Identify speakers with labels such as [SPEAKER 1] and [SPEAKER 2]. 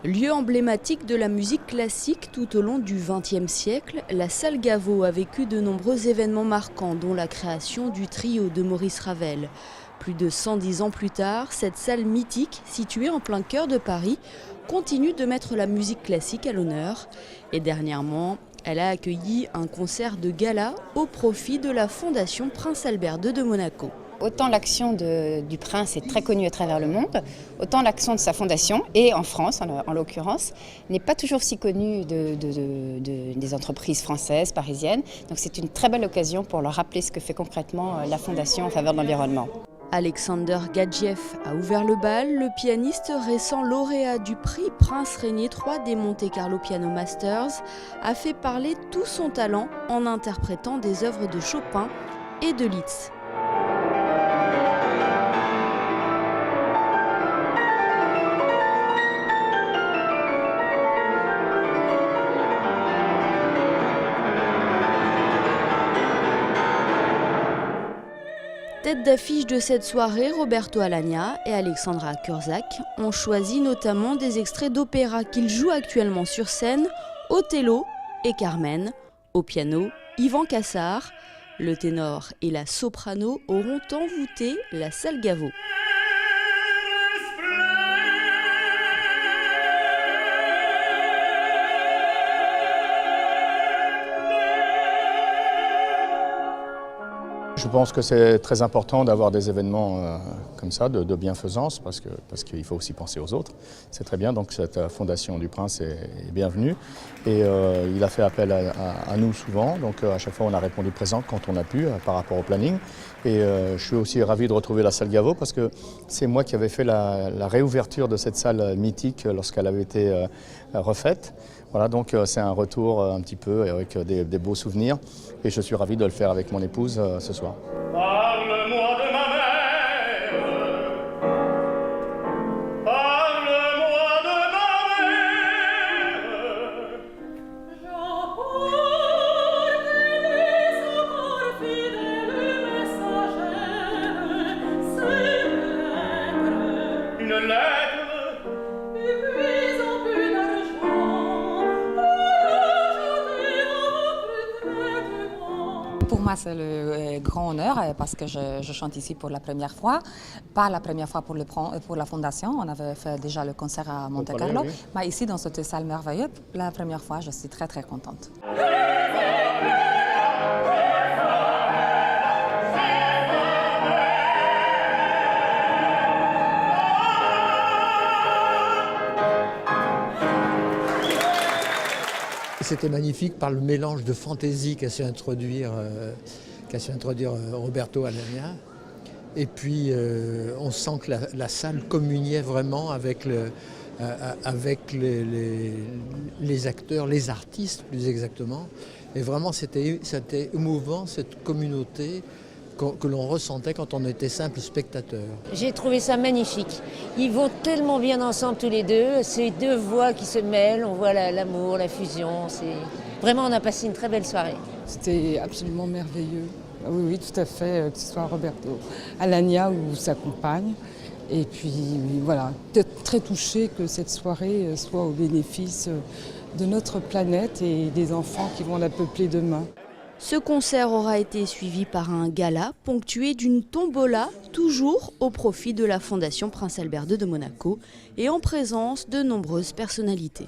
[SPEAKER 1] Lieu emblématique de la musique classique tout au long du XXe siècle, la salle Gaveau a vécu de nombreux événements marquants, dont la création du trio de Maurice Ravel. Plus de 110 ans plus tard, cette salle mythique, située en plein cœur de Paris, continue de mettre la musique classique à l'honneur. Et dernièrement, elle a accueilli un concert de gala au profit de la Fondation Prince Albert II de Monaco.
[SPEAKER 2] Autant l'action du prince est très connue à travers le monde, autant l'action de sa fondation, et en France en l'occurrence, n'est pas toujours si connue des entreprises françaises, parisiennes. Donc c'est une très belle occasion pour leur rappeler ce que fait concrètement la fondation en faveur de l'environnement.
[SPEAKER 1] Alexander Gadjieff a ouvert le bal. Le pianiste récent lauréat du prix Prince Régnier III des Monte Carlo Piano Masters a fait parler tout son talent en interprétant des œuvres de Chopin et de Liszt. Tête d'affiche de cette soirée, Roberto Alagna et Alexandra Kurzak ont choisi notamment des extraits d'opéra qu'ils jouent actuellement sur scène, Othello et Carmen. Au piano, Yvan Cassar. Le ténor et la soprano auront envoûté la salle Gaveau.
[SPEAKER 3] Je pense que c'est très important d'avoir des événements comme ça, de bienfaisance, parce qu'il faut aussi penser aux autres. C'est très bien, donc cette fondation du Prince est bienvenue. Et il a fait appel à nous souvent, donc à chaque fois on a répondu présent quand on a pu par rapport au planning. Et je suis aussi ravi de retrouver la salle Gaveau, parce que c'est moi qui avais fait la réouverture de cette salle mythique lorsqu'elle avait été refaite. Voilà, donc c'est un retour un petit peu avec des beaux souvenirs, et je suis ravi de le faire avec mon épouse ce soir.
[SPEAKER 4] Parle-moi de ma mère, parle-moi de ma mère.
[SPEAKER 5] J'apporte des secours fidèles messagères, ces lettres,
[SPEAKER 4] Une lettre,
[SPEAKER 5] et puis un peu d'argent,
[SPEAKER 6] Pour moi, c'est le grand honneur parce que je chante ici pour la première fois. Pas la première fois pour la Fondation, on avait fait déjà le concert à Monte Carlo.
[SPEAKER 3] Oui.
[SPEAKER 6] Mais ici, dans cette salle merveilleuse, la première fois, je suis très, très contente.
[SPEAKER 7] C'était magnifique par le mélange de fantaisie qu'a su introduire Roberto Alagna. Et puis on sent que la salle communiait vraiment avec les acteurs, les artistes plus exactement. Et vraiment c'était émouvant, cette communauté que l'on ressentait quand on était simple spectateur.
[SPEAKER 8] J'ai trouvé ça magnifique. Ils vont tellement bien ensemble tous les deux. Ces deux voix qui se mêlent, on voit l'amour, la fusion. Vraiment, on a passé une très belle soirée.
[SPEAKER 9] C'était absolument merveilleux. Oui, oui, tout à fait, que ce soit Roberto Alagna ou sa compagne. Et puis voilà, très touchée que cette soirée soit au bénéfice de notre planète et des enfants qui vont la peupler demain.
[SPEAKER 1] Ce concert aura été suivi par un gala ponctué d'une tombola, toujours au profit de la Fondation Prince Albert II de Monaco et en présence de nombreuses personnalités.